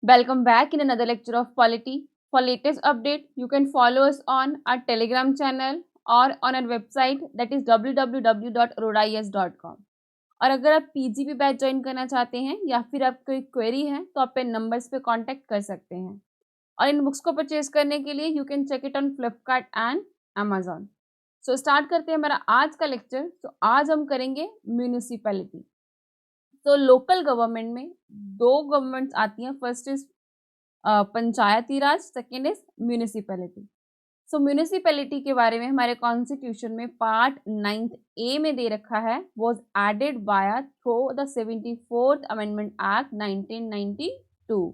Welcome back in another lecture of polity. For latest update, you can follow us on our Telegram channel or on our website that is www.rodais.com. और अगर आप PGP batch join करना चाहते हैं या फिर आपको कोई क्वेरी है तो आप अपने नंबर्स पे कांटेक्ट कर सकते हैं। और इन बुक्स को परचेज करने के लिए you can check it on Flipkart and Amazon. So start करते हैं हमारा आज का लेक्चर। तो आज हम करेंगे म्यूनिसिपैलिटी। तो लोकल गवर्नमेंट में दो गवर्नमेंट्स आती हैं। First is Panchayati Raj, second is municipality. So municipality के बारे में हमारे कॉन्स्टिट्यूशन में पार्ट 9th ए में दे रखा है, was added by through the 74th amendment act 1992।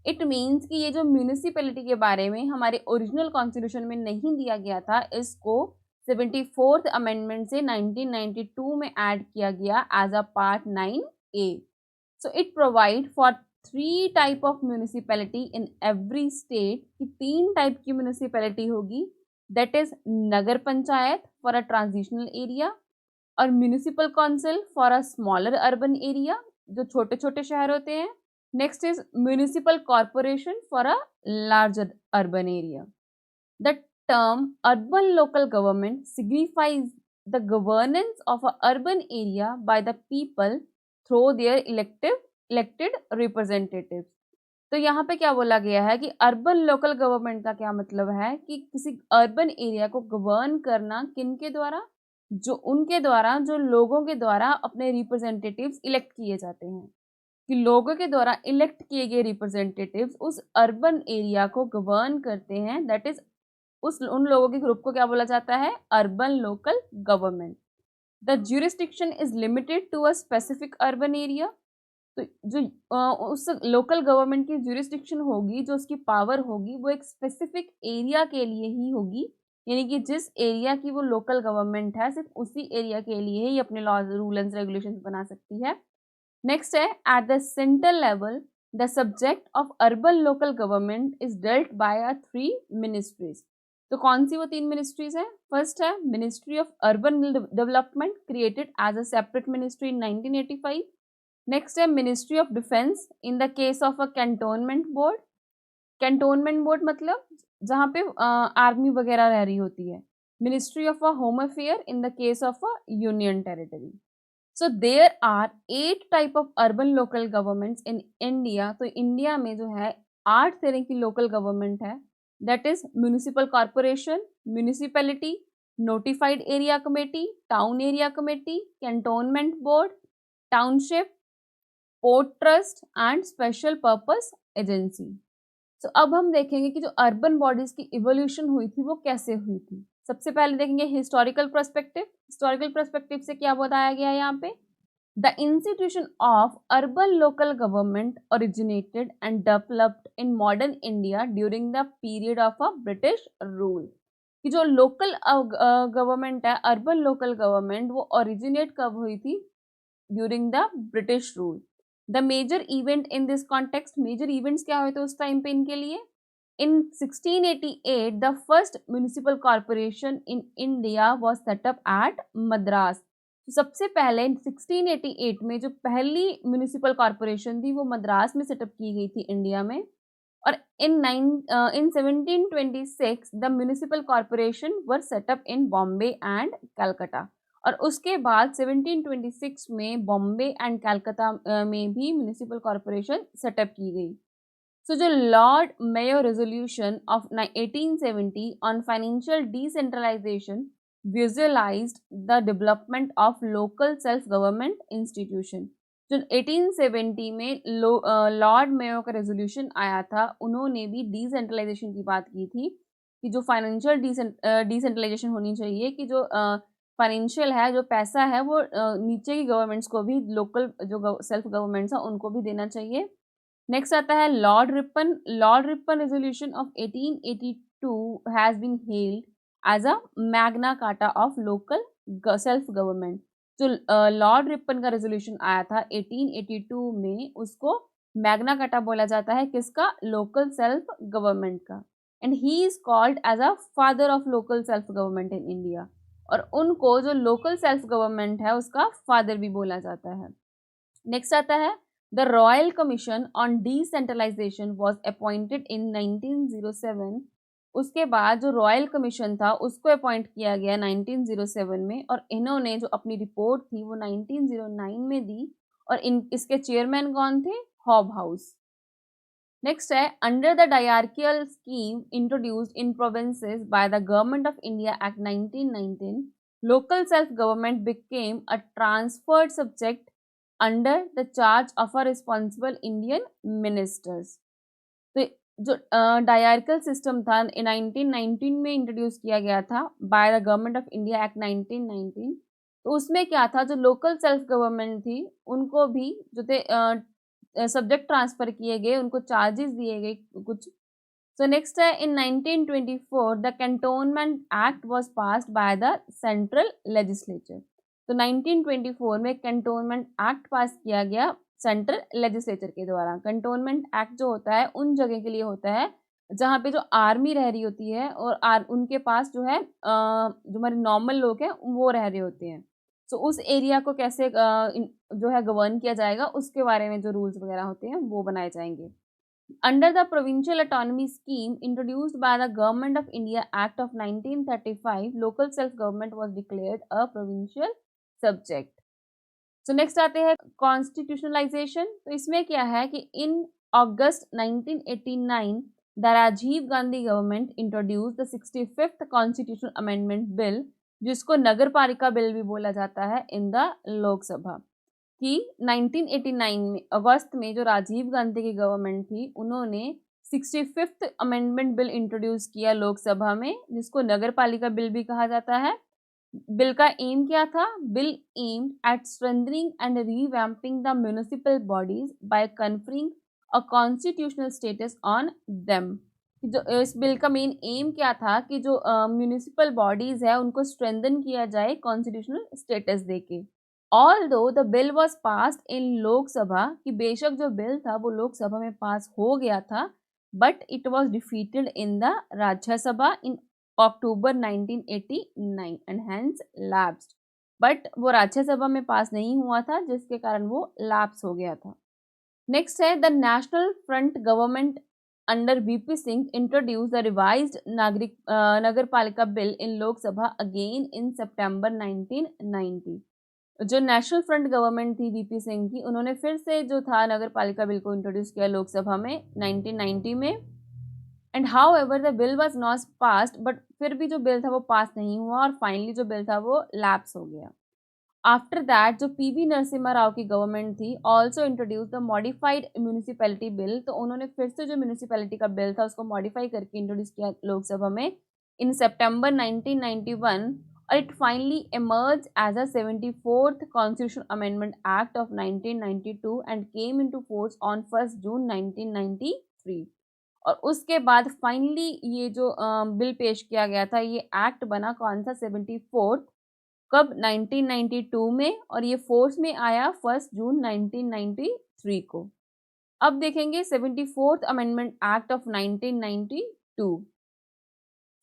It means कि ये जो म्यूनिसिपैलिटी के बारे में हमारे ओरिजिनल कॉन्स्टिट्यूशन में नहीं दिया गया था, इसको 74th अमेंडमेंट से 1992 में ऐड किया गया as a part 9A। So it provide for 3 type of municipality in every state, कि 3 टाइप की म्यूनिसिपैलिटी होगी। That is Nagar Panchayat for a transitional area, और municipal council for a smaller urban area, जो छोटे छोटे शहर होते हैं। Next is municipal corporation for a larger urban area. The term urban local government signifies the governance of a urban area by the people through their elected representatives। तो यहाँ पे क्या बोला गया है कि अर्बन लोकल गवर्नमेंट का क्या मतलब है कि किसी अर्बन एरिया को गवर्न करना किनके द्वारा, जो उनके द्वारा, जो लोगों के द्वारा अपने रिप्रेजेंटेटिव्स इलेक्ट किए जाते हैं। कि लोगों के द्वारा इलेक्ट किए गए रिप्रेजेंटेटिव्स उस अर्बन एरिया को गवर्न करते हैं। दैट इज उन लोगों के ग्रुप को क्या बोला जाता है, urban local government. The jurisdiction is limited to a specific urban area. तो जो उस लोकल गवर्नमेंट की ज्यूरिस्डिक्शन होगी, जो उसकी पावर होगी, वो एक स्पेसिफिक एरिया के लिए ही होगी। यानी कि जिस एरिया की वो लोकल गवर्नमेंट है, सिर्फ उसी एरिया के लिए ही अपने लॉज, रूल एंड रेगुलेशंस बना सकती है। नेक्स्ट है, at the central level the subject of urban local government is dealt by 3 ministries. तो कौन सी वो 3 मिनिस्ट्रीज हैं? फर्स्ट है ministry of urban development, created as a separate ministry in 1985। Next है ministry of defence in the case of a cantonment board. Cantonment board मतलब जहाँ पे आर्मी वगैरह रह रही होती है। Ministry of a home affair in the case of a union territory. So there are 8 type of urban local governments in India. तो India में जो है 8 तरह की लोकल गवर्नमेंट है। That is municipal corporation, municipality, notified area committee, town area committee, cantonment board, township, port trust and special purpose agency. तो अब हम देखेंगे कि जो अर्बन बॉडीज की इवोल्यूशन हुई थी वो कैसे हुई थी। सबसे पहले देखेंगे हिस्टोरिकल पर्सपेक्टिव। हिस्टोरिकल पर्सपेक्टिव से क्या बताया गया है यहाँ पे, the institution of urban local government originated and developed in modern India during the period of a British rule. कि जो लोकल गवर्नमेंट है, अर्बन लोकल गवर्नमेंट, वो ओरिजिनेट कब हुई थी? During the British rule. The major event in this context, major events क्या हुए थे उस टाइम पे इनके लिए? In 1688, the first municipal corporation in India was set up at Madras। तो सबसे पहले 1688 में जो पहली म्यूनिसिपल कॉरपोरेशन थी वो मद्रास में सेटअप की गई थी इंडिया में। और इन 1726 the municipal corporation were set up in Bombay and Calcutta. और उसके बाद 1726 में बॉम्बे एंड कलकत्ता में भी म्यूनिसिपल कॉरपोरेशन सेटअप की गई। So the Lord Mayo Resolution of 1870 on financial decentralization visualized the development of local self-government institution। जो 1870 में लॉर्ड मेयो का रेजोल्यूशन आया था, उन्होंने भी डिसेंट्रलाइजेशन की बात की थी कि जो फाइनेंशियल डिसेंट्रलाइजेशन होनी चाहिए, कि जो फाइनेंशियल है, जो पैसा है, वो नीचे की गवर्नमेंट्स को भी, लोकल जो सेल्फ गवर्नमेंट्स हैं उनको भी देना चाहिए। नेक्स्ट आता है Lord Ripon. Lord Ripon resolution of 1882 has been held as a Magna Carta of local self government. जो लॉर्ड रिपन का रेजोल्यूशन आया था 1882 में, उसको मैग्ना कार्टा बोला जाता है। किसका? लोकल सेल्फ गवर्नमेंट का। And he is called as a father of local self government in India. और उनको जो लोकल सेल्फ गवर्नमेंट है उसका फादर भी बोला जाता है। नेक्स्ट आता है the royal commission on decentralisation was appointed in 1907। उसके बाद जो रॉयल कमीशन था उसको अपॉइंट किया गया 1907 में, और इन्होंने जो अपनी रिपोर्ट थी वो 1909 में दी, और इसके चेयरमैन कौन थे? Hobhouse. नेक्स्ट है, under the dyarchical scheme introduced in provinces by the government of India act 1919, local self government became a transferred subject under the charge of a responsible Indian ministers. तो जो डायरकियल system था 1919 में introduce किया गया था bye the government of India act 1919। तो उसमें क्या था, जो लोकल सेल्फ गवर्नमेंट थी उनको भी जो थे सब्जेक्ट ट्रांसफर किए गए, उनको चार्जेस दिए गए कुछ। सो नेक्स्ट है, इन 1924 the cantonment act was passed by the central legislature. तो 1924 में कैंटोनमेंट एक्ट पास किया गया सेंट्रल लेजिस्लेचर के द्वारा। कैंटोनमेंट एक्ट जो होता है उन जगह के लिए होता है जहाँ पे जो आर्मी रह रही होती है और उनके पास जो है जो हमारे नॉर्मल लोग हैं वो रह रहे होते हैं। सो उस एरिया को कैसे जो है गवर्न किया जाएगा उसके बारे में जो रूल्स वगैरह होते हैं वो बनाए जाएंगे। Under the provincial autonomy scheme introduced by the government of India act of 1935, local self government was declared a provincial subject. So next आते हैं कॉन्स्टिट्यूशनलाइजेशन। तो इसमें क्या है कि in August 1989 the Rajiv Gandhi government introduce the 65th constitutional amendment bill, जिसको नगर पालिका bill भी बोला जाता है, इन द लोकसभा। कि 1989 में अगस्त में जो राजीव गांधी की गवर्नमेंट थी उन्होंने 65th अमेंडमेंट बिल इंट्रोड्यूस किया लोकसभा में, जिसको नगर पालिका बिल भी कहा जाता है। बिल का एम क्या था? Bill aimed at strengthening and revamping the municipal bodies by conferring a constitutional status on them. जो इस बिल का मेन एम क्या था कि जो म्युनिसिपल बॉडीज है उनको स्ट्रेंथन किया जाए कॉन्स्टिट्यूशनल स्टेटस देके। Although the bill was passed in Lok Sabha, कि बेशक जो बिल था वो लोकसभा में पास हो गया था, but it was defeated in the Rajya Sabha in October 1989 and hence lapsed. But वो राज्यसभा में पास नहीं हुआ था, जिसके कारण वो लैप्स हो गया था। नेक्स्ट है, the national front government under VP Singh introduce the revised नागरिक नगर पालिका bill in Lok Sabha again in सितंबर 1990। जो नेशनल फ्रंट गवर्नमेंट थी वीपी सिंह की, उन्होंने फिर से जो था नगर पालिका बिल को इंट्रोड्यूस किया लोकसभा में 1990 में। And how ever the bill was not passed, but फिर भी जो बिल था वो पास नहीं हुआ और फाइनली जो बिल था वो लैप्स हो गया। आफ्टर दैट जो पीवी नरसिम्हा राव की गवर्नमेंट थी also introduce the modified municipality bill. तो उन्होंने फिर से जो म्यूनिसिपैलिटी का बिल था उसको मॉडिफाई करके इंट्रोड्यूस किया लोकसभा में इन सितंबर 1991, और it finally emerged as a 74th Constitutional Amendment Act of 1992 and came into force on 1st June 1993। और उसके बाद फाइनली ये जो बिल पेश किया गया था, ये एक्ट बना कौन सा? 74th। कब? 1992 में, और ये फोर्स में आया 1 जून 1993 को। अब देखेंगे 74th अमेंडमेंट एक्ट ऑफ 1992।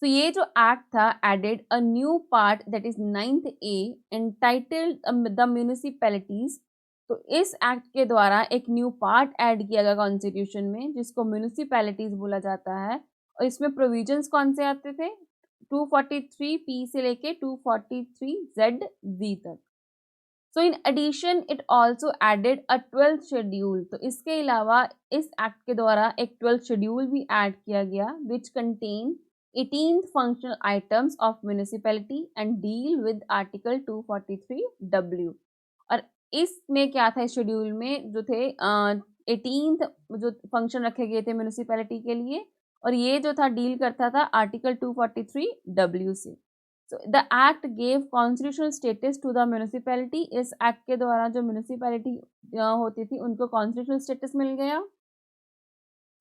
तो ये जो एक्ट था added a new part that is 9th A entitled the municipalities. तो इस एक्ट के द्वारा एक न्यू पार्ट ऐड किया गया कॉन्स्टिट्यूशन में, जिसको म्यूनिसिपैलिटीज बोला जाता है। और इसमें प्रोविजंस कौन से आते थे? 243 P से लेके 243 ZV तक। So in addition it also added a 12th schedule. तो इसके अलावा इस एक्ट के द्वारा एक 12th शेड्यूल भी ऐड किया गया, which contain 18th functional items of municipality and deal with article 243W। और इसमें क्या था? इस शेड्यूल में जो थे 18th जो फंक्शन रखे गए थे म्यूनिसिपैलिटी के लिए, और ये जो था डील करता था आर्टिकल 243W से। So the act gave constitutional status to the municipality. इस एक्ट के द्वारा जो म्यूनिसिपैलिटी होती थी उनको कॉन्स्टिट्यूशनल स्टेटस मिल गया।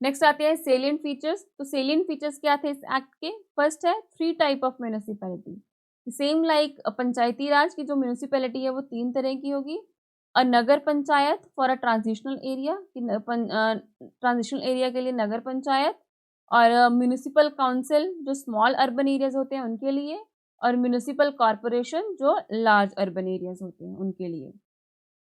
नेक्स्ट आते हैं सेलियंट फीचर्स। तो सेलियंट फीचर्स क्या थे इस एक्ट के? फर्स्ट है 3 type of municipality. Same like Panchayati Raj की जो म्यूनिसिपैलिटी है वो 3 तरह की होगी। A Nagar Panchayat for a transitional area, transitional area के लिए नगर पंचायत। और म्यूनिसिपल काउंसिल जो स्मॉल अर्बन एरियाज होते हैं उनके लिए। और म्यूनिसिपल कॉरपोरेशन जो लार्ज अर्बन एरियाज होते हैं उनके लिए।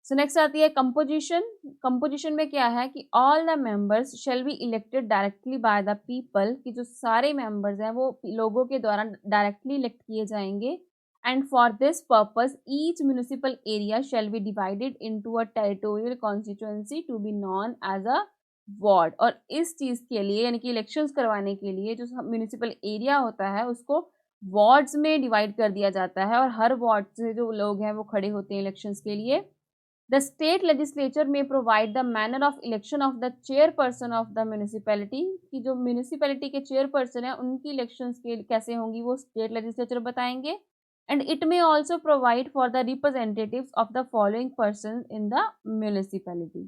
सो नेक्स्ट आती है कंपोजिशन। कंपोजिशन में क्या है कि all the members shall be elected directly by the people, कि जो सारे मेंबर्स हैं वो लोगों के द्वारा डायरेक्टली इलेक्ट किए जाएंगे। And for this purpose each municipal area shall be divided into a territorial constituency to be known as a ward. और इस चीज़ के लिए यानी कि इलेक्शंस करवाने के लिए जो म्यूनिसिपल एरिया होता है उसको वार्ड्स में डिवाइड कर दिया जाता है, और हर वार्ड से जो लोग हैं वो खड़े होते हैं इलेक्शंस के लिए। The state legislature may provide the manner of election of the chairperson of the municipality, कि जो म्यूनिसिपैलिटी के चेयरपर्सन है उनकी इलेक्शंस के कैसे होंगी वो स्टेट लेजिस्लेचर बताएंगे। And it may also provide for the representatives of the following person in the municipality.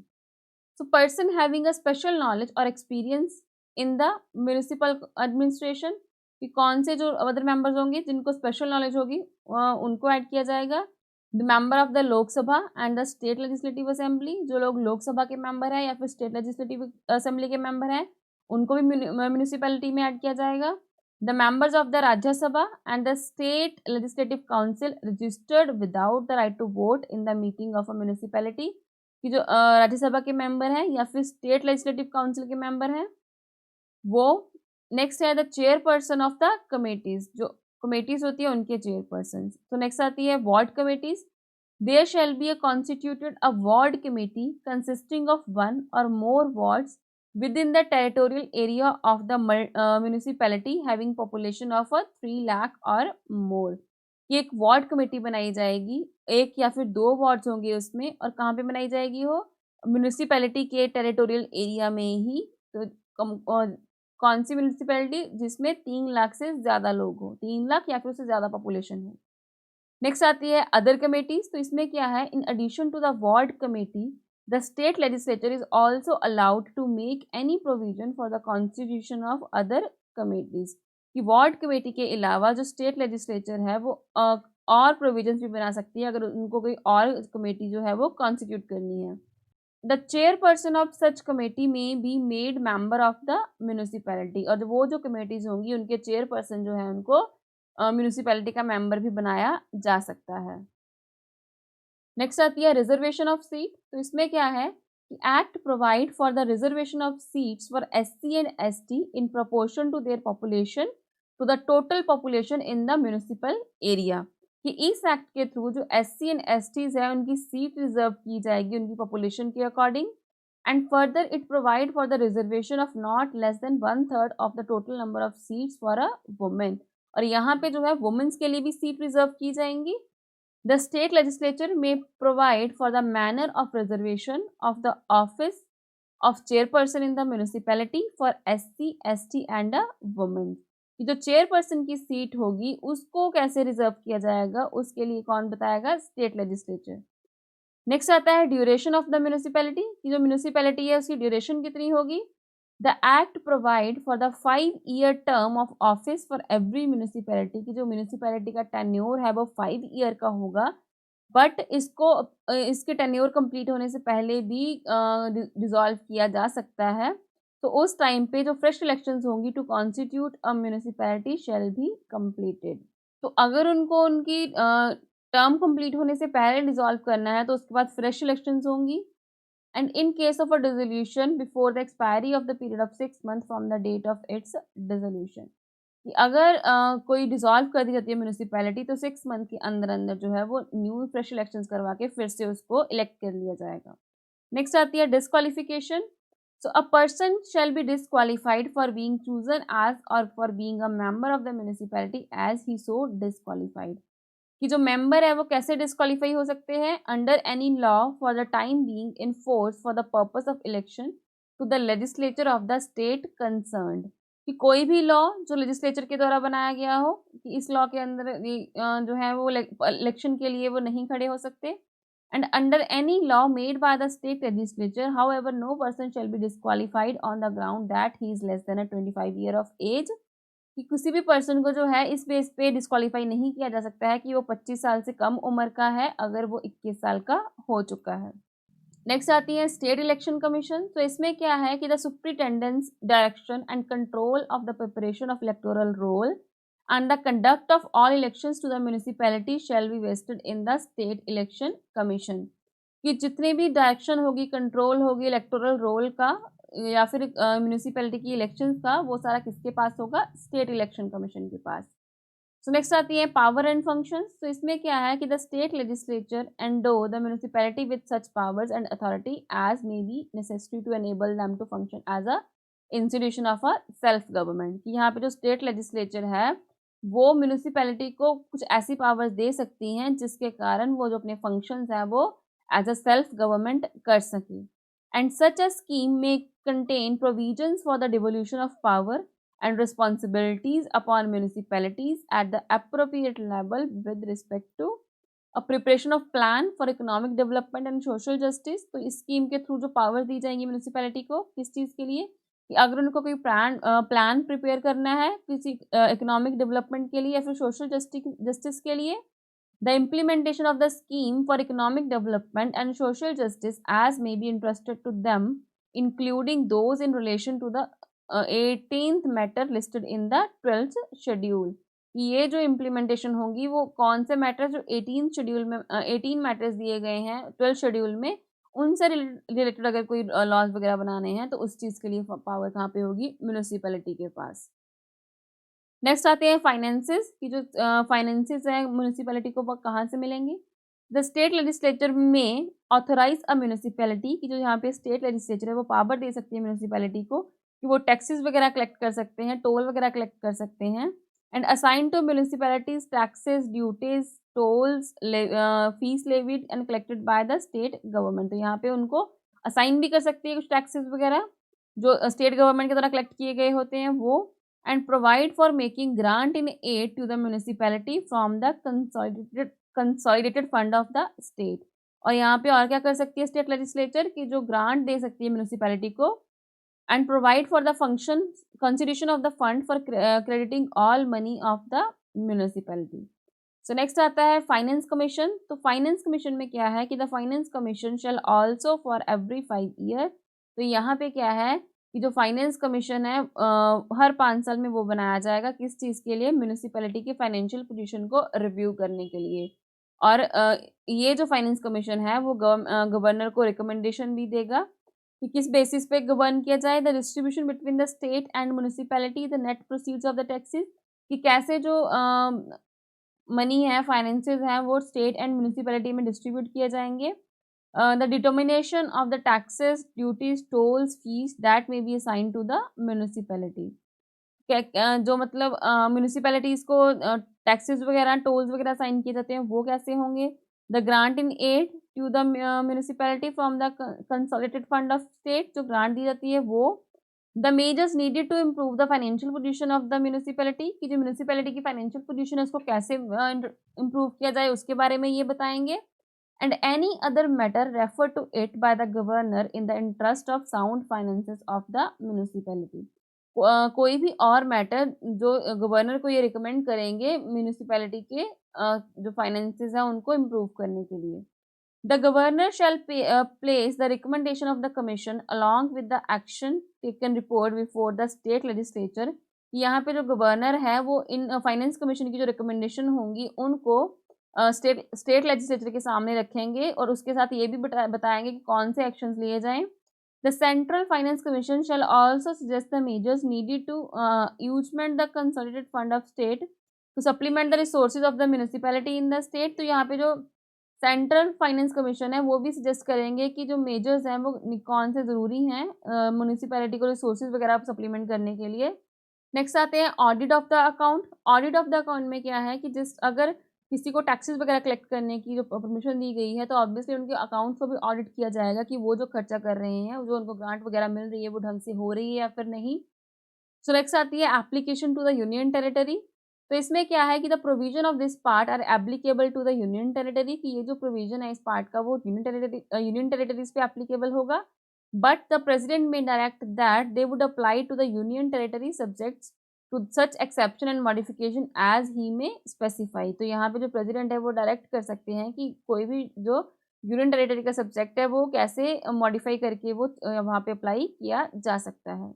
So person having a special knowledge or experience in the municipal administration, कि कौन से जो अदर मेंबर्स होंगे जिनको special knowledge होगी उनको add किया जाएगा। The member of the Lok Sabha and the state legislative assembly, जो लोग लोकसभा के मेंबर हैं या फिर स्टेट लेजिस्लेटिव असेंबली के मेंबर हैं उनको भी म्यूनिसिपैलिटी में ऐड किया जाएगा। The members of the Rajya Sabha and the state legislative council registered without the right to vote in the meeting of a municipality, कि जो राज्यसभा के मेंबर हैं या फिर स्टेट लेजिस्लेटिव काउंसिल के मेंबर हैं वो। नेक्स्ट है the chairperson of the committees, जो कमेटीज होती है उनके चेयरपर्सन। तो नेक्स्ट आती है ward committees. There shall be a constituted a ward committee consisting of one or more wards with in the territorial area of the municipality having population of 3 lakh or more. ये एक ward committee बनाई जाएगी, एक या फिर 2 wards होंगे उसमें, और कहाँ पे बनाई जाएगी वो म्यूनिसिपैलिटी के टेरिटोरियल एरिया में ही। तो कौन सी म्यूनिसिपैलिटी जिसमें 3 लाख से ज़्यादा लोग हो, 3 लाख या फिर उससे ज़्यादा पॉपुलेशन हो। नेक्स्ट आती है अदर कमेटीज। तो इसमें क्या है, in addition to the ward committee the state legislature is also allowed to make any provision for the constitution of other committees, कि वार्ड कमेटी के अलावा जो स्टेट लेजिस्लेचर है वो और प्रोविजंस भी बना सकती है अगर उनको कोई और कमेटी जो है वो कॉन्स्टिट्यूट करनी है। The chairperson of such committee may be made member of the municipality, और वो जो कमेटीज होंगी उनके चेयरपर्सन जो है उनको म्यूनिसिपैलिटी का मेंबर भी बनाया जा सकता है। नेक्स्ट आती है रिजर्वेशन ऑफ सीट। तो इसमें क्या है कि act provide for the reservation of seats for SC and ST in proportion to their population to the total population in the municipal area, कि इस एक्ट के थ्रू जो एससी एंड एसटीज है उनकी सीट रिजर्व की जाएगी उनकी population के according. And further it provide for the reservation of not less than 1/3 of the total number of seats for a women, और यहाँ पे जो है वुमेन्स के लिए भी सीट रिजर्व की जाएंगी। The state legislature may provide for the manner of reservation of the office of chairperson in the municipality for SC, ST and a women, कि जो चेयरपर्सन की सीट होगी उसको कैसे रिजर्व किया जाएगा उसके लिए कौन बताएगा, स्टेट लेजिस्लेचर। नेक्स्ट आता है ड्यूरेशन ऑफ द म्यूनिसिपैलिटी, कि जो म्यूनिसिपैलिटी है उसकी ड्यूरेशन कितनी होगी। The act provide for the 5-year term of office for every municipality, की जो म्यूनिसिपैलिटी का टेन्योर है वो 5 ईयर का होगा, बट इसको इसके टेन्योर कंप्लीट होने से पहले भी डिसॉल्व किया जा सकता है। तो उस टाइम पे जो फ्रेश इलेक्शंस होंगी to constitute a municipality shall be completed. तो अगर उनको उनकी टर्म कंप्लीट होने से पहले डिसॉल्व करना है तो उसके बाद फ्रेश इलेक्शंस होंगी। And in case of a dissolution before the expiry of the period of 6 month from the date of its dissolution, कि अगर कोई डिसॉल्व कर दी जाती है म्यूनिसिपैलिटी तो 6 मंथ के अंदर अंदर जो है वो न्यू फ्रेश इलेक्शंस करवा के फिर से उसको इलेक्ट कर लिया जाएगा। नेक्स्ट आती है disqualification. So a person shall be disqualified for being chosen as or for being a member of the municipality as he so disqualified, कि जो मेंबर है वो कैसे डिस्क्वालीफाई हो सकते हैं, under any law for the time being in force for the purpose of election to the legislature of the state concerned, कि कोई भी लॉ जो लेजिस्लेचर के द्वारा बनाया गया हो कि इस लॉ के अंदर जो है वो इलेक्शन के लिए वो नहीं खड़े हो सकते। And under any law made by the state legislature however no person shall be disqualified on the ground that he is less than 25 year of age, कि किसी भी पर्सन को जो है इस बेस पे डिस्क्वालीफाई नहीं किया जा सकता है कि वो 25 साल से कम उम्र का है अगर वो 21 साल का हो चुका है। नेक्स्ट आती है स्टेट इलेक्शन कमीशन। तो इसमें क्या है कि the superintendence direction and control of the preparation of electoral roll and the conduct of all elections to the municipality shall be vested in the state election commission, कि जितने भी direction होगी, control होगी इलेक्टोरल रोल का या फिर municipality की elections का, वो सारा किसके पास होगा? स्टेट इलेक्शन कमीशन के पास। सो नेक्स्ट आती है पावर एंड फंक्शंस। तो इसमें क्या है कि the state legislature endow the municipality with such powers and authority as may be necessary to enable them to function as a institution of a self government. कि यहाँ पे जो स्टेट लेजिस्लेचर है वो म्यूनिसिपैलिटी को कुछ ऐसी पावर्स दे सकती हैं जिसके कारण वो जो अपने फंक्शंस हैं वो एज अ सेल्फ गवर्नमेंट कर सके। एंड सच अ स्कीम में contain provisions for the devolution of power and responsibilities upon municipalities at the appropriate level with respect to a preparation of plan for economic development and social justice। तो इस scheme के through जो power दी जाएंगी municipality को किस चीज़ के लिए? कि अगर उनको कोई प्लान प्रिपेयर करना है किसी इकोनॉमिक डेवलपमेंट के लिए या फिर सोशल जस्टिस के लिए, the implementation of the scheme for economic development and social justice as may be interested to them, including those in relation to the 18th matter listed in the 12th schedule. ये जो implementation होगी वो कौन से matter जो 18 schedule में 18 matters दिए गए हैं 12 शेड्यूल में, उनसे रिलेटेड अगर कोई लॉज वगैरह बनाने हैं तो उस चीज़ के लिए पावर कहाँ पे होगी? म्यूनिसिपैलिटी के पास। नेक्स्ट आते हैं फाइनेंसेस की। जो फाइनेंसेस है म्यूनिसिपैलिटी को वो कहाँ से मिलेंगे? द स्टेट लेजिस्लेचर में ऑथोराइज अ म्यूनिसिपैलिटी की, जो यहाँ पे स्टेट लेजिस्लेचर है वो पावर दे सकती है म्यूनिसिपैलिटी को कि वो टैक्सेस वगैरह कलेक्ट कर सकते हैं, टोल वगैरह कलेक्ट कर सकते हैं। And assign to municipalities taxes, duties, tolls, fees levied and collected by the state government. तो यहाँ पे उनको असाइन भी कर सकती है कुछ टैक्सेस वगैरह जो स्टेट गवर्नमेंट के द्वारा कलेक्ट किए गए होते हैं वो। And provide for making grant in aid to the municipality from the consolidated fund of the state. और यहाँ पे और क्या कर सकती है स्टेट लेजिस्लेचर की, जो ग्रांट दे सकती है म्यूनिसिपैलिटी को and provide for the function consideration of the fund for crediting all money of the municipality। So next आता है फाइनेंस कमीशन। तो फाइनेंस कमीशन में क्या है कि the finance commission shall also for every 5 year। तो यहाँ पे क्या है कि जो फाइनेंस कमीशन है हर 5 साल में वो बनाया जाएगा किस चीज़ के लिए? म्यूनिसिपैलिटी के फाइनेंशियल पोजीशन को रिव्यू करने के लिए। और ये जो फाइनेंस कमीशन है वो गवर्नर को रिकमेंडेशन भी देगा कि किस बेसिस पे गवर्न किया जाए। The distribution between the state and municipality the net proceeds of the taxes, कि कैसे जो मनी है फाइनेंसेस हैं वो स्टेट एंड म्यूनिसिपैलिटी में डिस्ट्रीब्यूट किए जाएंगे। The determination of the taxes, duties, tolls, fees that may be assign to the municipality. जो मतलब म्यूनिसिपैलिटीज़ को टैक्सेस वगैरह, टोल्स वगैरह साइन किए जाते हैं वो कैसे होंगे? The grant in aid to the municipality from the consolidated fund of state, जो ग्रांट दी जाती है वो। The measures needed to improve the financial position of the municipality, की जो म्यूनिसिपैलिटी की फाइनेंशियल पोजीशन है उसको कैसे इम्प्रूव किया जाए उसके बारे में ये बताएंगे। And any other matter refer to it by the governor in the interest of sound finances of the municipality. कोई भी और मैटर जो गवर्नर को ये रिकमेंड करेंगे म्यूनिसिपैलिटी के जो फाइनेंसेस हैं उनको इम्प्रूव करने के लिए। The governor shall place the recommendation of the commission along with the action taken report before the state legislature. यहाँ पे जो गवर्नर है वो इन फाइनेंस कमीशन की जो रिकमेंडेशन होंगी उनको स्टेट लेजिस्लेचर के सामने रखेंगे और उसके साथ ये भी बताएंगे कि कौन से एक्शंस लिए जाएं। The Central Finance Commission shall also suggest the measures needed to usement the consolidated fund of state to supplement the resources of the municipality in the state। तो यहाँ पे जो सेंट्रल फाइनेंस कमीशन है वो भी suggest करेंगे कि जो मेजर्स हैं वो कौन से ज़रूरी हैं म्यूनिसिपैलिटी को रिसोर्सेज वगैरह सप्लीमेंट करने के लिए। नेक्स्ट आते हैं audit of the account. Audit of the account में क्या है कि जिस अगर किसी को टैक्सेस वगैरह कलेक्ट करने की जो परमिशन दी गई है तो ऑब्वियसली उनके अकाउंट्स को भी ऑडिट किया जाएगा कि वो जो खर्चा कर रहे हैं, जो उनको ग्रांट वगैरह मिल रही है वो ढंग से हो रही है या फिर नहीं। सो नेक्स्ट आती है application to the union territory. तो इसमें क्या है कि the provision of this part are applicable to the union territory, कि ये जो प्रोविजन है इस पार्ट का वो यूनियन टेरिटरीज पे एप्लीकेबल होगा। But the president may direct that they would apply to the union territory subjects to such exception and modification as he may specify. तो यहाँ पे जो प्रेसिडेंट है वो डायरेक्ट कर सकते हैं कि कोई भी जो यूनियन टेरिटरी का सब्जेक्ट है वो कैसे मॉडिफाई करके वो वहाँ पे अप्लाई किया जा सकता है।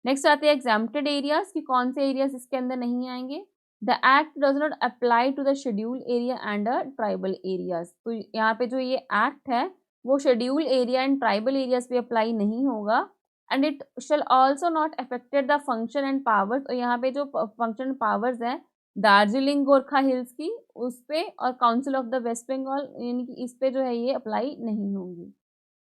नेक्स्ट आते हैं एग्जाम्प्टेड एरियाज, कि कौन से एरियाज इसके अंदर नहीं आएंगे। The act does not apply to the schedule area and tribal areas. तो यहाँ पे जो ये एक्ट है वो schedule area and tribal areas पे अप्लाई नहीं होगा। And it shall also not affected the function and powers, और यहाँ पे जो फंक्शन एंड पावर्स हैं दार्जिलिंग गोरखा हिल्स की उस पे और council of the West Bengal यानी कि इस पे जो है ये अप्लाई नहीं होंगी।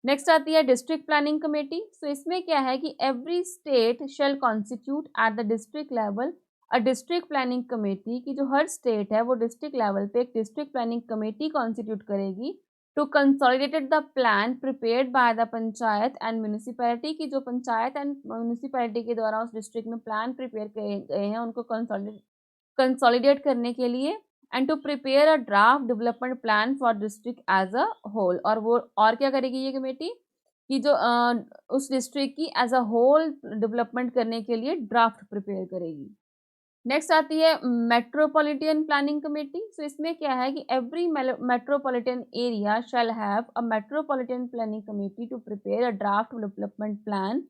नेक्स्ट आती है डिस्ट्रिक्ट प्लानिंग कमेटी। सो इसमें क्या है कि every state shell constitute at the district level a district planning committee, की जो हर स्टेट है वो डिस्ट्रिक्ट लेवल पे एक डिस्ट्रिक्ट प्लानिंग कमेटी कॉन्स्टिट्यूट करेगी to consolidated the plan prepared by the panchayat and municipality, की जो पंचायत एंड म्यूनिसिपैलिटी के द्वारा उस डिस्ट्रिक्ट में प्लान प्रिपेयर किए गए हैं उनको कंसोलिडेट करने के लिए, and to prepare a draft development plan for district as a whole. और वो और क्या करेगी ये कमेटी कि जो उस डिस्ट्रिक्ट की एज अ होल डेवलपमेंट करने के लिए ड्राफ्ट प्रिपेयर करेगी। नेक्स्ट आती है मेट्रोपॉलिटन प्लानिंग कमेटी। सो इसमें क्या है कि every metropolitan area shall have a metropolitan planning committee to prepare a draft development plan,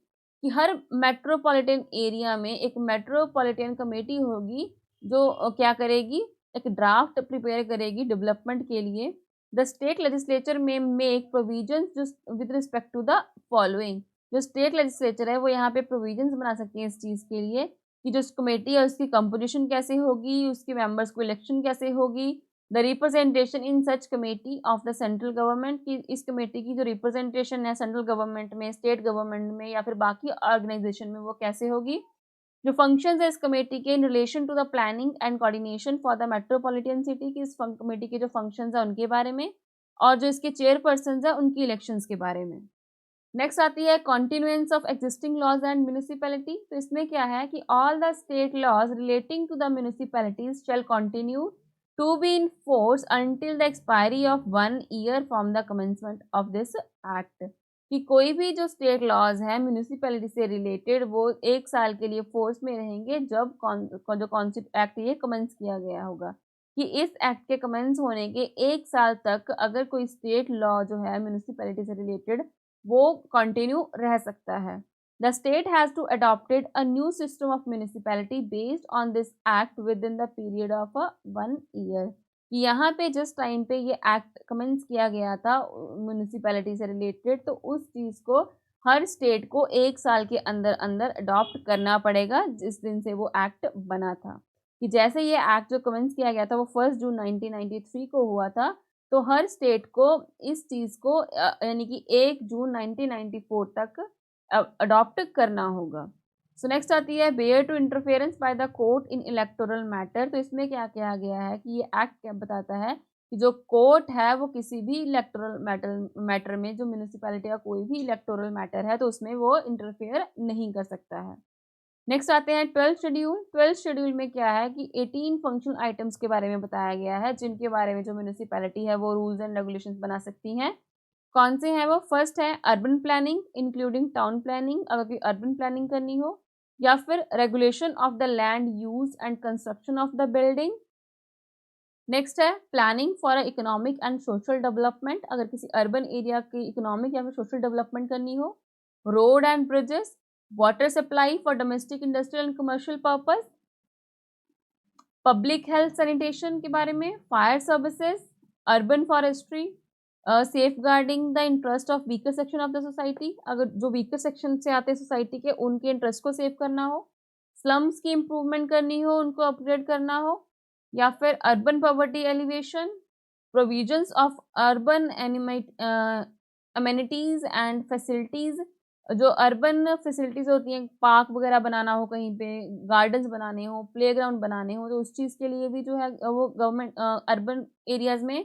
कि हर मेट्रोपॉलिटन एरिया में एक मेट्रोपॉलिटन कमेटी होगी जो क्या करेगी, एक ड्राफ्ट प्रिपेयर करेगी डेवलपमेंट के लिए। The state legislature may make provisions जो with respect to the following, जो स्टेट लेजिस्लेचर है वो यहाँ पे प्रोविजंस बना सकती है इस चीज़ के लिए कि जो कमेटी है उसकी कंपोजिशन कैसे होगी, उसके मेंबर्स को इलेक्शन कैसे होगी, the representation in such committee of the central government, की इस कमेटी की जो रिप्रेजेंटेशन है सेंट्रल गवर्नमेंट में, स्टेट गवर्नमेंट में या फिर बाकी ऑर्गेनाइजेशन में वो कैसे होगी, जो फंक्शंस है इस कमेटी के in relation to the planning and coordination for the metropolitan city, की इस कमेटी के जो फंक्शंस है उनके बारे में, और जो इसके चेयरपर्सन है उनकी इलेक्शंस के बारे में। नेक्स्ट आती है continuance of existing laws and municipality. तो इसमें क्या है कि all the state laws relating to the municipalities shall continue to be in force until the expiry of 1 year from the commencement of this act, कि कोई भी जो state laws है म्यूनिसिपैलिटी से रिलेटेड वो 1 साल के लिए फोर्स में रहेंगे जब जो कॉन्स्टिट्यूट एक्ट ये कमेंस किया गया होगा, कि इस एक्ट के कमेंस होने के 1 साल तक अगर कोई स्टेट लॉ जो है म्यूनिसिपैलिटी से रिलेटेड वो कंटिन्यू रह सकता है। The state has to adopted a new system of municipality based on this act with in the period of 1 year, कि यहाँ पे जिस टाइम पे ये एक्ट कमेंस किया गया था म्यूनिसिपैलिटी से रिलेटेड, तो उस चीज़ को हर स्टेट को 1 साल के अंदर अंदर अडॉप्ट करना पड़ेगा जिस दिन से वो एक्ट बना था। कि जैसे ये एक्ट जो कमेंस किया गया था वो 1 जून 1993 को हुआ था, तो हर स्टेट को इस चीज़ को यानी कि 1 जून 1994 तक अडॉप्ट करना होगा। सो नेक्स्ट आती है bar to interference by the court in electoral matter. तो इसमें क्या किया गया है कि ये एक्ट क्या बताता है कि जो कोर्ट है वो किसी भी इलेक्टोरल मैटर में, जो म्यूनिसिपैलिटी का कोई भी इलेक्टोरल मैटर है तो उसमें वो इंटरफेयर नहीं कर सकता है। नेक्स्ट आते हैं 12th शेड्यूल। 12th शेड्यूल में क्या है कि 18 फंक्शनल आइटम्स के बारे में बताया गया है जिनके बारे में जो म्यूनिसिपैलिटी है वो रूल्स एंड रेगुलेशंस बना सकती हैं। कौन से हैं वो? फर्स्ट है urban planning including town planning, अगर कोई अर्बन प्लानिंग करनी हो, या फिर regulation of the land use and construction of the building. Next है planning for economic and social development, अगर किसी अर्बन एरिया की इकोनॉमिक या फिर सोशल डेवलपमेंट करनी हो। Road and bridges, water supply for domestic industrial and commercial purpose, public health sanitation के बारे में, fire services, urban forestry, safeguarding the interest of weaker section of the society, अगर जो weaker section से आते हैं सोसाइटी के उनके इंटरेस्ट को सेव करना हो, स्लम्स की इम्प्रूवमेंट करनी हो, उनको अपग्रेड करना हो, या फिर urban poverty alleviation, provisions of urban amenities and facilities, जो अर्बन फैसिलिटीज होती हैं पार्क वगैरह बनाना हो, कहीं पे गार्डन्स बनाने हो, प्लेग्राउंड बनाने हो, तो उस चीज़ के लिए भी जो है वो गवर्नमेंट अर्बन एरियाज़ में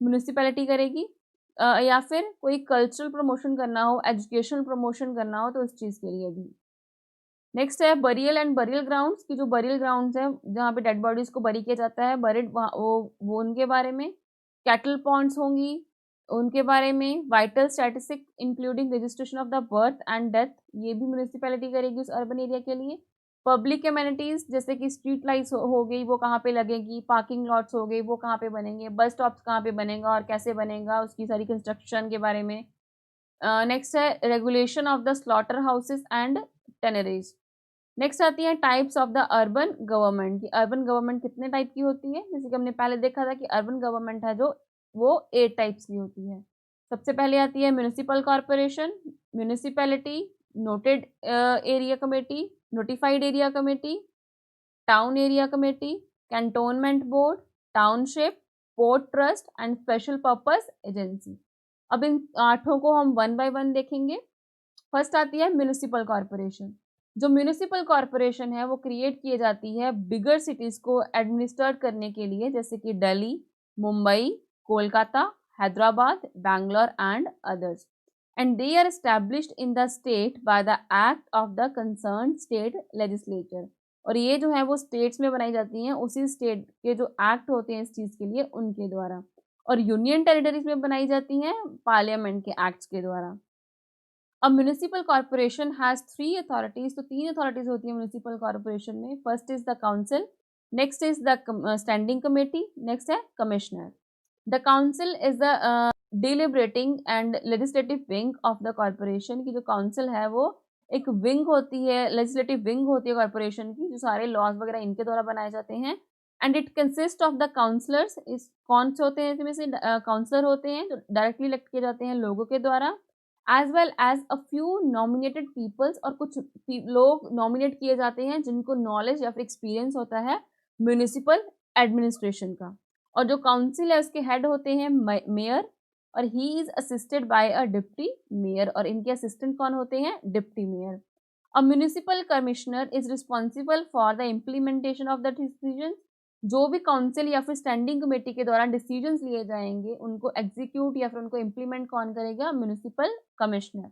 म्यूनिसिपैलिटी करेगी। या फिर कोई कल्चरल प्रमोशन करना हो, एजुकेशनल प्रमोशन करना हो, तो उस चीज़ के लिए भी। नेक्स्ट है बरियल एंड बरियल ग्राउंड्स, की जो बरियल ग्राउंड्स है जहाँ पे डेड बॉडीज़ को बरी किया जाता है, बरिड वो उनके बारे में। कैटल पॉन्ड्स होंगी उनके बारे में। Vital statistic including registration of the birth and death, ये भी म्यूनिसिपैलिटी करेगी उस अर्बन एरिया के लिए। पब्लिक एमेनिटीज़ जैसे कि स्ट्रीट लाइट्स हो गई वो कहाँ पे लगेगी, पार्किंग लॉट्स हो गई वो कहाँ पे बनेंगे, बस स्टॉप्स कहाँ पे बनेगा और कैसे बनेगा, उसकी सारी कंस्ट्रक्शन के बारे में। नेक्स्ट है regulation of the slaughter houses and tanneries. Next आती है types of the urban government, की अर्बन गवर्नमेंट कितने टाइप की होती है। जैसे कि हमने पहले देखा था कि अर्बन गवर्नमेंट है जो वो 8 टाइप्स की होती है। सबसे पहले आती है municipal corporation, municipality, noted area committee, notified area committee, town area committee, cantonment board, township, port trust and special purpose agency. अब इन 8 को हम वन बाय वन देखेंगे। फर्स्ट आती है म्यूनिसिपल कॉरपोरेशन। जो म्यूनिसिपल कॉरपोरेशन है वो क्रिएट की जाती है बिगर सिटीज को एडमिनिस्ट्रेट करने के लिए, जैसे कि Delhi, Mumbai, Kolkata, Hyderabad, Bangalore and others, and they are established in the state by the act of the concern state legislature. और ये जो है वो स्टेट्स में बनाई जाती हैं उसी स्टेट के जो एक्ट होते हैं इस चीज़ के लिए उनके द्वारा, और यूनियन टेरिटरीज में बनाई जाती हैं पार्लियामेंट के एक्ट्स के द्वारा। अब म्यूनिसिपल कॉर्पोरेशन हैज़ 3 अथॉरिटीज़, तो 3 अथॉरिटीज़ होती है म्यूनिसिपल कॉर्पोरेशन में। First is the council, next is the standing committee, next है commissioner. The council is the deliberating and legislative wing of the corporation की जो काउंसिल है वो एक विंग होती है, लेजिस्लेटिव विंग होती है कॉर्पोरेशन की, जो सारे लॉज वगैरह इनके द्वारा बनाए जाते हैं। And it consist of the councillors, इस कौन से होते हैं इसमें से काउंसलर होते हैं जो डायरेक्टली इलेक्ट किए जाते हैं लोगों के द्वारा, as well as a few nominated peoples, और कुछ लोग नॉमिनेट किए जाते हैं जिनको नॉलेज या फिर एक्सपीरियंस होता है म्यूनिसिपल एडमिनिस्ट्रेशन का। और जो काउंसिल है उसके हेड होते हैं मेयर, और he is assisted by a deputy mayor, और इनके असिस्टेंट कौन होते हैं, deputy mayor. A municipal commissioner is responsible for the implementation of the decision. जो भी काउंसिल या फिर स्टैंडिंग कमेटी के द्वारा डिसीजंस लिए जाएंगे उनको एग्जीक्यूट या फिर उनको इम्प्लीमेंट कौन करेगा, म्यूनिसिपल कमिश्नर।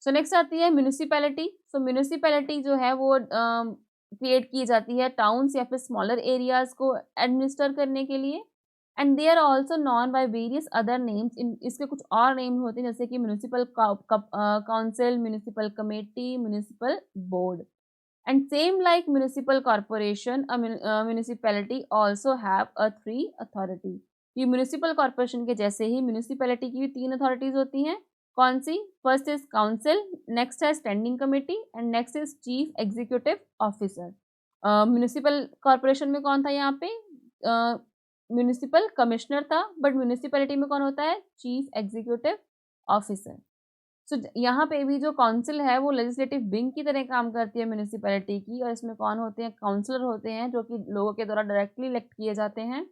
सो नेक्स्ट आती है म्यूनिसिपैलिटी। सो म्यूनिसिपैलिटी जो है वो क्रिएट की जाती है टाउन्स या फिर स्मॉलर एरियाज को एडमिनिस्टर करने के लिए, and they are also known by various other names. इसके कुछ और नेम होते हैं जैसे कि municipal council, municipal committee, municipal board. And same like municipal corporation, a municipality also have a 3 authority। ये municipal corporation के जैसे ही municipality की भी 3 authorities होती हैं। कौन सी? फर्स्ट इज काउंसिल, नेक्स्ट है standing committee and next is chief executive officer. Municipal corporation में कौन था यहाँ पे? म्यूनिसिपल कमिश्नर था, बट म्यूनिसिपैलिटी में कौन होता है? Chief executive officer. सो यहाँ पे भी जो काउंसिल है वो लेजिस्लेटिव विंग की तरह काम करती है म्यूनिसिपैलिटी की, और इसमें कौन होते हैं? काउंसलर होते हैं जो कि लोगों के द्वारा डायरेक्टली इलेक्ट किए जाते हैं।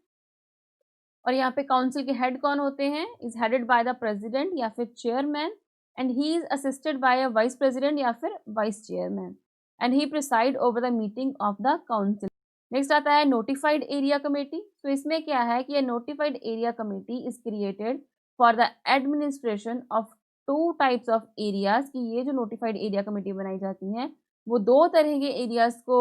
और यहाँ पे काउंसिल के हेड कौन होते हैं? Is headed by the president या फिर chairman, and he is assisted by a vice president या फिर vice chairman, and he preside over the meeting of the council. Next आता है नोटिफाइड एरिया कमेटी। तो इसमें क्या है कि notified area committee is created for the administration of 2 types of areas. की ये जो नोटिफाइड एरिया कमेटी बनाई जाती हैं वो 2 तरह के एरियाज को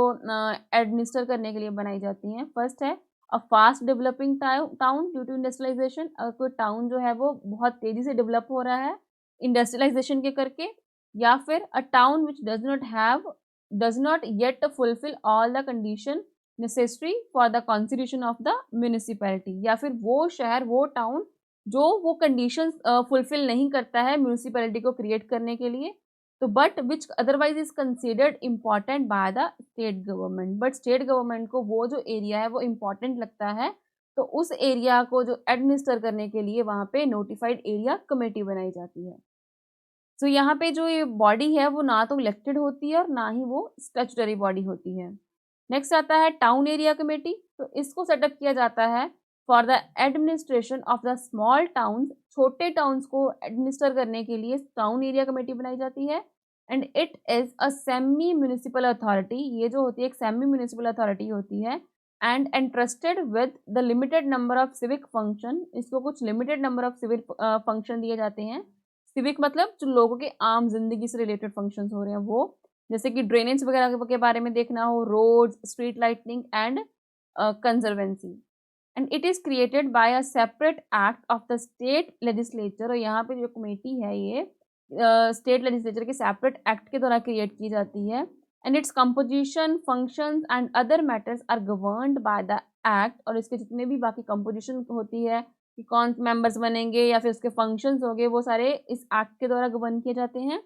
एडमिनिस्टर करने के लिए बनाई जाती हैं। फर्स्ट है a fast developing town due to industrialisation. अगर कोई टाउन जो है वो बहुत तेजी से डेवलप हो रहा है इंडस्ट्रियलाइजेशन के करके, या फिर अ town which does not yet fulfil all the condition necessary for the constitution of the municipality, या फिर वो शहर वो टाउन जो वो कंडीशंस फुलफिल नहीं करता है म्यूनिसिपैलिटी को क्रिएट करने के लिए, तो but which otherwise is considered important bye the state government. But state government को वो जो एरिया है वो इम्पॉर्टेंट लगता है, तो उस एरिया को जो एडमिनिस्टर करने के लिए वहाँ पे नोटिफाइड एरिया कमेटी बनाई जाती है। तो यहाँ पे जो ये बॉडी है वो ना तो इलेक्टेड होती है और ना ही वो स्टैट्यूटरी बॉडी होती है। नेक्स्ट आता है टाउन एरिया कमेटी। तो इसको सेटअप किया जाता है for the administration of the small towns. छोटे टाउन्स को एडमिनिस्टर करने के लिए टाउन एरिया कमेटी बनाई जाती है, and it is a semi municipal authority. ये जो होती है एक सेमी म्यूनिसिपल अथॉरिटी होती है, and entrusted with the limited number of civic function. इसको कुछ limited number of civic function दिए जाते हैं। सिविक मतलब जो लोगों के आम जिंदगी से रिलेटेड फंक्शंस हो रहे हैं वो, जैसे कि ड्रेनेज वगैरह के बारे में देखना हो, roads, street lightning and conservancy. And it is created by a separate act of the state legislature. और यहाँ पे जो कमेटी है ये स्टेट लेजिस्लेचर के सेपरेट एक्ट के द्वारा क्रिएट की जाती है, and its composition, functions and other matters are governed by the act. और इसके जितने भी बाकी कंपोजिशन होती है कि कौन मेंबर्स बनेंगे या फिर उसके फंक्शंस होंगे वो सारे इस एक्ट के द्वारा गवर्न किए जाते हैं,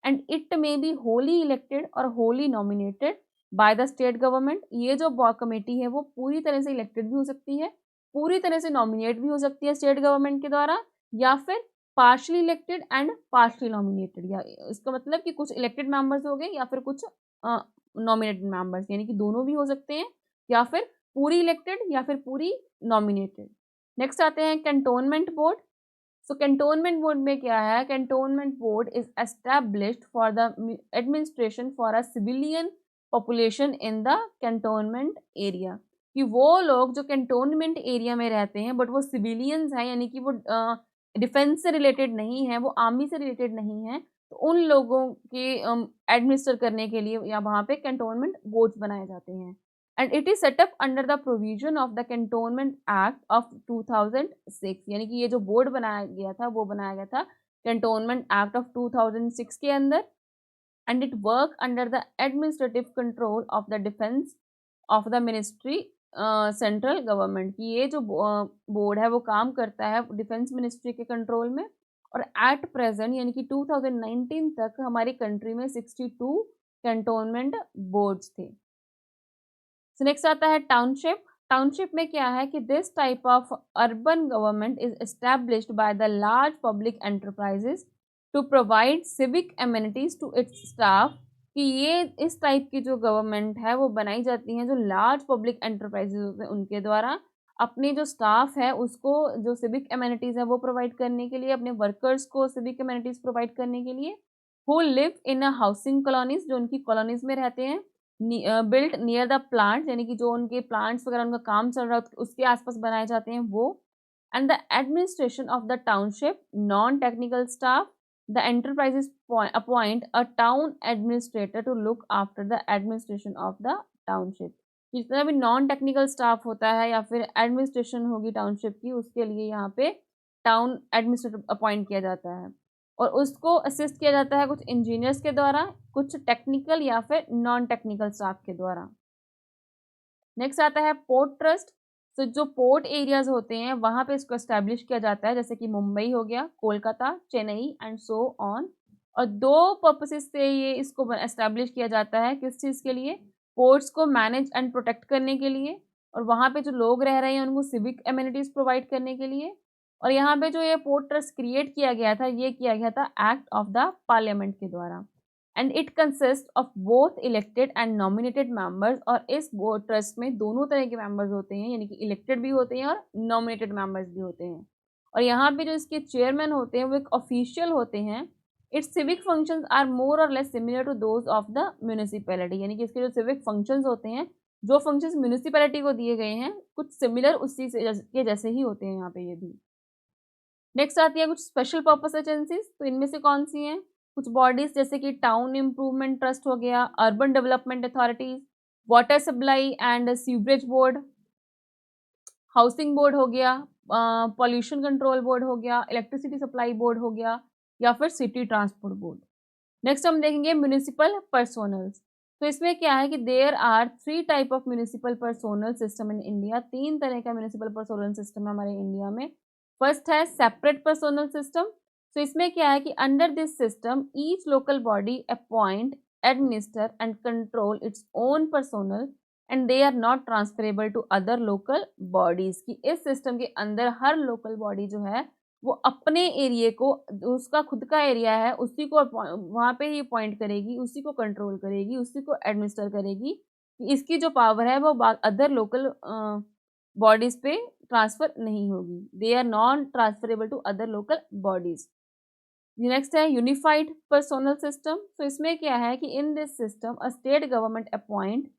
and it may be wholly elected or wholly nominated by the state government. ये जो कमेटी है वो पूरी तरह से इलेक्टेड भी हो सकती है, पूरी तरह से नॉमिनेट भी हो सकती है स्टेट गवर्नमेंट के द्वारा, या फिर partially elected and partially nominated, या इसका मतलब कि कुछ इलेक्टेड मेंबर्स हो गए या फिर कुछ नॉमिनेटेड मेंबर्स, यानी कि दोनों भी हो सकते हैं, या फिर पूरी इलेक्टेड या फिर पूरी नॉमिनेटेड। नेक्स्ट आते हैं कैंटोनमेंट बोर्ड। सो कैंटोनमेंट बोर्ड में क्या है, cantonment board is established for the administration for a civilian population in the cantonment area, कि वो लोग जो कैंटोनमेंट एरिया में रहते हैं बट वो सिविलियंस हैं, यानी कि वो डिफेंस से रिलेटेड नहीं है, वो आर्मी से रिलेटेड नहीं है, तो उन लोगों के एडमिनिस्टर करने के लिए या वहाँ पे कैंटोनमेंट बोर्ड्स बनाए जाते हैं। And it is setup under the provision of the cantonment act of 2006, यानी कि ये जो बोर्ड बनाया गया था वो बनाया गया था कैंटोनमेंट एक्ट ऑफ 2006 के अंदर। And it work under the administrative control of the defence of the ministry central government, की ये जो बोर्ड है वो काम करता है डिफेंस मिनिस्ट्री के कंट्रोल में। और एट प्रेजेंट यानी कि 2019 तक हमारी कंट्री में 62 कैंटोनमेंट बोर्ड्स थे। सो नेक्स्ट आता है टाउनशिप। टाउनशिप में क्या है कि this type of urban government is established by the large public enterprises to provide civic amenities to its staff, कि ये इस टाइप की जो गवर्नमेंट है वो बनाई जाती है जो लार्ज पब्लिक एंटरप्राइजेज होते हैं उनके द्वारा अपने जो स्टाफ है उसको जो सिविक एमिनिटीज है वो प्रोवाइड करने के लिए, अपने वर्कर्स को सिविक एमिनिटीज प्रोवाइड करने के लिए। Who live in a housing colonies, जो उनकी कॉलोनीज में रहते हैं, बिल्ट नियर द प्लांट्स, यानी कि जो उनके प्लांट्स वगैरह उनका काम चल रहा है उसके आसपास बनाए जाते हैं वो। And the administration of the township non technical staff, the enterprises appoint a town administrator to look after the administration of the township. जितना भी नॉन टेक्निकल स्टाफ होता है या फिर एडमिनिस्ट्रेशन होगी टाउनशिप की, उसके लिए यहाँ पे टाउन एडमिनिस्ट्रेटर अपॉइंट किया जाता है और उसको असिस्ट किया जाता है कुछ इंजीनियर्स के द्वारा, कुछ टेक्निकल या फिर नॉन टेक्निकल स्टाफ के द्वारा। नेक्स्ट आता है पोर्ट ट्रस्ट। तो जो पोर्ट एरियाज होते हैं वहाँ पे इसको एस्टैब्लिश किया जाता है, जैसे कि मुंबई हो गया, Kolkata, Chennai and so on. और दो पर्पसेस से ये इसको एस्टैब्लिश किया जाता है, किस चीज़ के लिए, पोर्ट्स को मैनेज एंड प्रोटेक्ट करने के लिए, और वहाँ पे जो लोग रह रहे हैं उनको सिविक एमिनिटीज़ प्रोवाइड करने के लिए। और यहाँ पे जो ये पोर्ट ट्रस्ट क्रिएट किया गया था ये किया गया था एक्ट ऑफ द पार्लियामेंट के द्वारा। And it consist of both elected and nominated members, और इस बोर्ड ट्रस्ट में दोनों तरह के मेंबर्स होते हैं, यानी कि इलेक्टेड भी होते हैं और नॉमिनेटेड मेंबर्स भी होते हैं। और यहाँ पे जो इसके चेयरमैन होते हैं वो एक ऑफिशियल होते हैं। Its civic functions are more or less similar to those of the municipality, यानी कि इसके जो सिविक फंक्शंस होते हैं, जो फंक्शंस म्यूनिसिपैलिटी को दिए गए हैं कुछ सिमिलर उसी से के जैसे ही होते हैं यहाँ पे ये भी। नेक्स्ट आती है कुछ स्पेशल पर्पस एजेंसीज। तो इनमें से कौन सी हैं, कुछ बॉडीज जैसे कि टाउन इम्प्रूवमेंट ट्रस्ट हो गया, urban development authorities, water supply and sewerage board, housing board हो गया, पॉल्यूशन कंट्रोल बोर्ड हो गया, इलेक्ट्रिसिटी सप्लाई बोर्ड हो गया, या फिर सिटी ट्रांसपोर्ट बोर्ड। नेक्स्ट हम देखेंगे म्यूनिसिपल पर्सोनल्स। तो इसमें क्या है कि there are 3 type of municipal personal system in India. 3 तरह का म्यूनिसिपल पर्सोनल सिस्टम है हमारे इंडिया में। फर्स्ट है सेपरेट पर्सोनल सिस्टम। तो इसमें क्या है कि under this system each local body appoint, administer and control its own personnel and they are not transferable to other local bodies, की इस सिस्टम के अंदर हर लोकल बॉडी जो है वो अपने एरिया को, उसका खुद का एरिया है उसी को वहाँ पे ही अपॉइंट करेगी, उसी को कंट्रोल करेगी, उसी को एडमिनिस्टर करेगी। इसकी जो पावर है वो अदर लोकल बॉडीज पे ट्रांसफर नहीं होगी। They are non transferable to other local bodies. Next है यूनिफाइड पर्सोनल सिस्टम। तो इसमें क्या है कि in this system a state government appoint,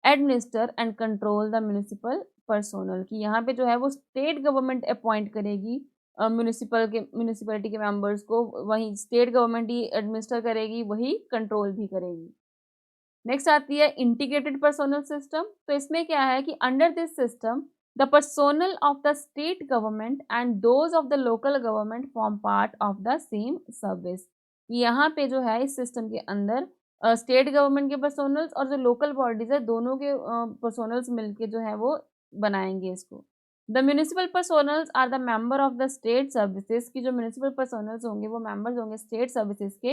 administer and control the municipal personnel, की यहाँ पे जो है वो स्टेट गवर्नमेंट अपॉइंट करेगी म्यूनिसिपैलिटी के मेंबर्स को, वही स्टेट गवर्नमेंट ही एडमिनिस्टर करेगी, वही कंट्रोल भी करेगी। नेक्स्ट आती है इंटीग्रेटेड पर्सोनल सिस्टम। तो इसमें क्या है कि under this system the personnel of the state government and those of the local government form part of the same service. यहाँ पे जो है इस सिस्टम के अंदर स्टेट गवर्नमेंट के पर्सोनल्स और जो लोकल बॉडीज है दोनों के पर्सोनल्स मिलके जो है वो बनाएंगे इसको। The municipal personnels are the member of the state services, की जो म्यूनिसिपल पर्सोनल्स होंगे वो मेंबर्स होंगे स्टेट सर्विसेज के।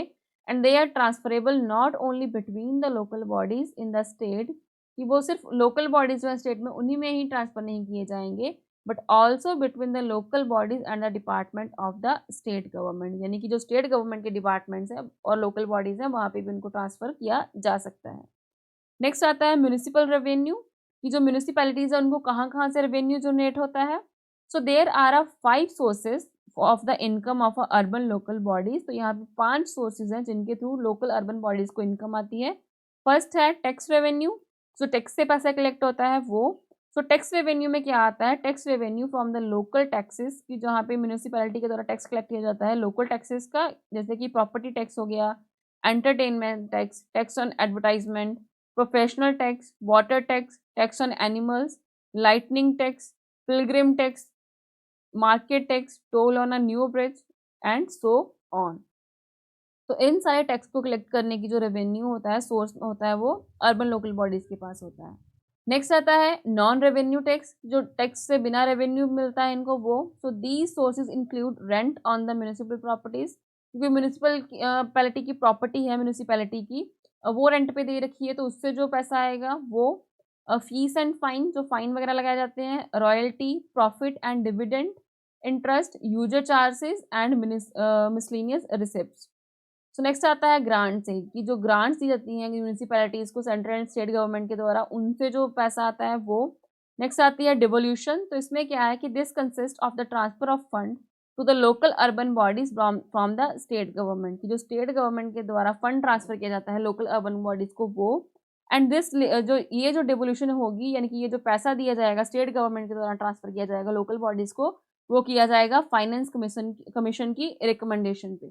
And they are transferable not only between the local bodies in the state, कि वो सिर्फ लोकल बॉडीज जो है स्टेट में उन्हीं में ही ट्रांसफर नहीं किए जाएंगे, but also between the local bodies and the department of the state government, यानी कि जो स्टेट गवर्नमेंट के डिपार्टमेंट्स हैं और लोकल बॉडीज हैं वहाँ पे भी उनको ट्रांसफर किया जा सकता है। नेक्स्ट आता है म्यूनिसिपल रेवेन्यू, कि जो म्यूनिसिपैलिटीज है उनको कहाँ कहाँ से रेवेन्यू जनरेट होता है। So there are 5 sources of the income of urban local bodies. तो यहाँ पे 5 सोर्सेज हैं जिनके थ्रू लोकल अर्बन बॉडीज को इनकम आती है। फर्स्ट है टैक्स रेवेन्यू, जो टैक्स से पैसा कलेक्ट होता है वो। सो टैक्स रेवेन्यू में क्या आता है, tax revenue from the local taxes, की जहाँ पे म्यूनिसिपैलिटी के द्वारा टैक्स कलेक्ट किया जाता है लोकल टैक्सेस का, जैसे कि प्रॉपर्टी टैक्स हो गया, entertainment tax, tax on advertisement, professional tax, water tax, tax on animals, lightning tax, Pilgrim tax, market tax, toll on a new bridge and so on. तो इन सारे टैक्स को collect करने की जो रेवेन्यू होता है, सोर्स होता है, वो अर्बन लोकल बॉडीज के पास होता है। नेक्स्ट आता है नॉन रेवेन्यू टैक्स, जो टैक्स से बिना रेवेन्यू मिलता है इनको वो। So these sources include rent on the municipal properties, क्योंकि म्यूनिसिपल पैलिटी की प्रॉपर्टी है म्यूनिसिपैलिटी की, वो रेंट पे दे रखी है, तो उससे जो पैसा आएगा वो। फीस एंड फाइन, जो फाइन वगैरह लगाए जाते हैं, royalty, profit and dividend, interest, user charges and miscellaneous receipts. So next आता है ग्रांट से, कि जो ग्रांट्स दी जाती हैं म्यूनिसिपैलिटीज़ को सेंट्रल एंड स्टेट गवर्नमेंट के द्वारा, उनसे जो पैसा आता है वो। नेक्स्ट आती है डिवोल्यूशन, तो इसमें क्या है कि this consist of the transfer of fund to the local urban bodies from the state government, की जो स्टेट गवर्नमेंट के द्वारा फंड ट्रांसफर किया जाता है लोकल अर्बन बॉडीज को वो। एंड दिस जो डिवोल्यूशन होगी, यानी कि ये जो पैसा दिया जाएगा स्टेट गवर्नमेंट के द्वारा ट्रांसफर किया जाएगा लोकल बॉडीज को, वो किया जाएगा फाइनेंस कमीशन की रिकमेंडेशन पे।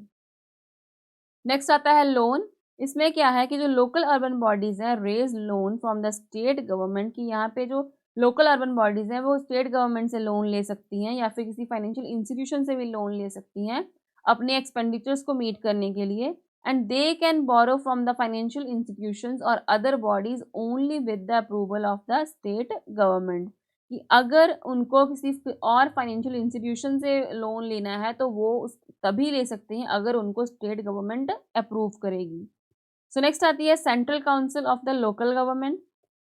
नेक्स्ट आता है लोन। इसमें क्या है कि जो लोकल अर्बन बॉडीज हैं raise loan from the state government, की यहाँ पे जो लोकल अर्बन बॉडीज हैं वो स्टेट गवर्नमेंट से लोन ले सकती हैं या फिर किसी फाइनेंशियल इंस्टीट्यूशन से भी लोन ले सकती हैं अपने एक्सपेंडिचर्स को मीट करने के लिए। And they can borrow from the financial institutions or other bodies only with the approval of the state government, कि अगर उनको किसी और फाइनेंशियल इंस्टीट्यूशन से लोन लेना है तो वो तभी ले सकते हैं अगर उनको स्टेट गवर्नमेंट अप्रूव करेगी। सो नेक्स्ट आती है central council of the local government.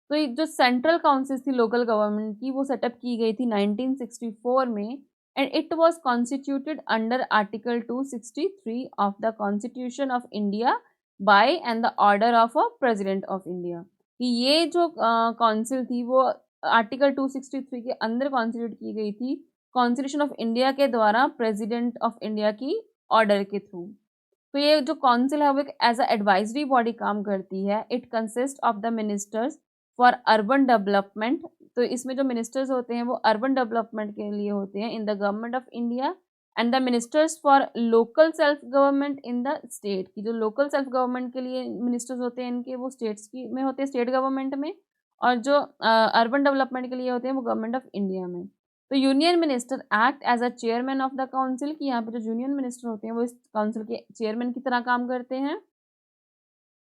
तो ये जो सेंट्रल काउंसिल थी लोकल गवर्नमेंट की, वो सेटअप की गई थी 1964 में, and it was constituted under article 263 of the constitution of India by and the order of a president of India. कि ये जो काउंसिल थी वो आर्टिकल 263 के अंदर कॉन्स्टिट्यूट की गई थी कॉन्स्टिट्यूशन ऑफ इंडिया के द्वारा प्रेसिडेंट ऑफ इंडिया की ऑर्डर के थ्रू। तो ये जो काउंसिल है वो एक एज अ एडवाइजरी बॉडी काम करती है। It consist of the ministers for urban development. तो इसमें जो मिनिस्टर्स होते हैं वो अर्बन डेवलपमेंट के लिए होते हैं in the government of India, and the ministers for local self government in the state, की जो लोकल सेल्फ गवर्नमेंट के लिए मिनिस्टर्स होते हैं इनके वो स्टेट्स की में होते हैं, स्टेट गवर्नमेंट में, और जो अर्बन डेवलपमेंट के लिए होते हैं वो गवर्नमेंट ऑफ इंडिया में। तो union minister act as a chairman of the council, की यहाँ पे जो यूनियन मिनिस्टर होते हैं वो इस काउंसिल के चेयरमैन की तरह काम करते हैं।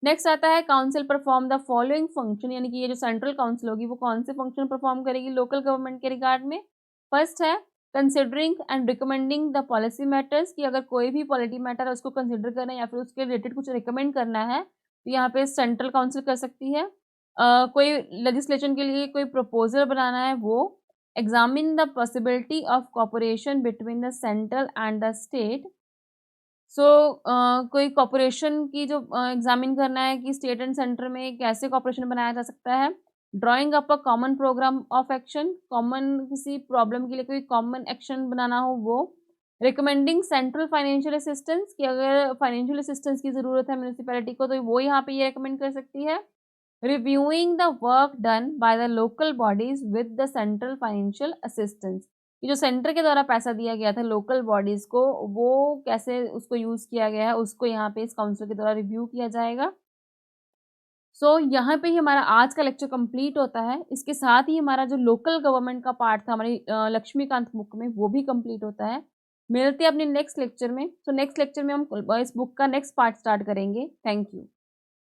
नेक्स्ट आता है council perform the following function, यानी कि ये जो सेंट्रल काउंसिल होगी वो कौन से फंक्शन परफॉर्म करेगी लोकल गवर्नमेंट के रिगार्ड में। फर्स्ट है considering and recommending the policy matters, की अगर कोई भी पॉलिटी मैटर है उसको कंसिडर करना है या फिर उसके रिलेटेड कुछ रिकमेंड करना है तो यहाँ पे सेंट्रल काउंसिल कर सकती है। कोई लेजिस्लेशन के लिए कोई प्रपोजल बनाना है वो। Examine the possibility of cooperation between the central and the state. So कोई कॉपरेशन की जो एग्जामिन करना है कि स्टेट एंड सेंटर में कैसे कॉपरेशन बनाया जा सकता है। Drawing up a common program of action, common किसी प्रॉब्लम के लिए कोई कॉमन एक्शन बनाना हो वो। रिकमेंडिंग सेंट्रल फाइनेंशियल असिस्टेंस, कि अगर फाइनेंशियल असिस्टेंस की ज़रूरत है म्यूनिसिपैलिटी को तो वो यहाँ पे ये रिकमेंड कर सकती है। Reviewing the work done by the local bodies with the central financial assistance, ये जो सेंटर के द्वारा पैसा दिया गया था लोकल बॉडीज को वो कैसे उसको यूज किया गया है उसको यहाँ पे इस काउंसिल के द्वारा रिव्यू किया जाएगा। सो यहाँ पे ही हमारा आज का लेक्चर कंप्लीट होता है। इसके साथ ही हमारा जो लोकल गवर्नमेंट का पार्ट था हमारी लक्ष्मीकांत बुक में वो भी कंप्लीट होता है। मिलते हैं अपने नेक्स्ट लेक्चर में। तो नेक्स्ट लेक्चर में हम इस बुक का नेक्स्ट पार्ट स्टार्ट करेंगे। Thank you.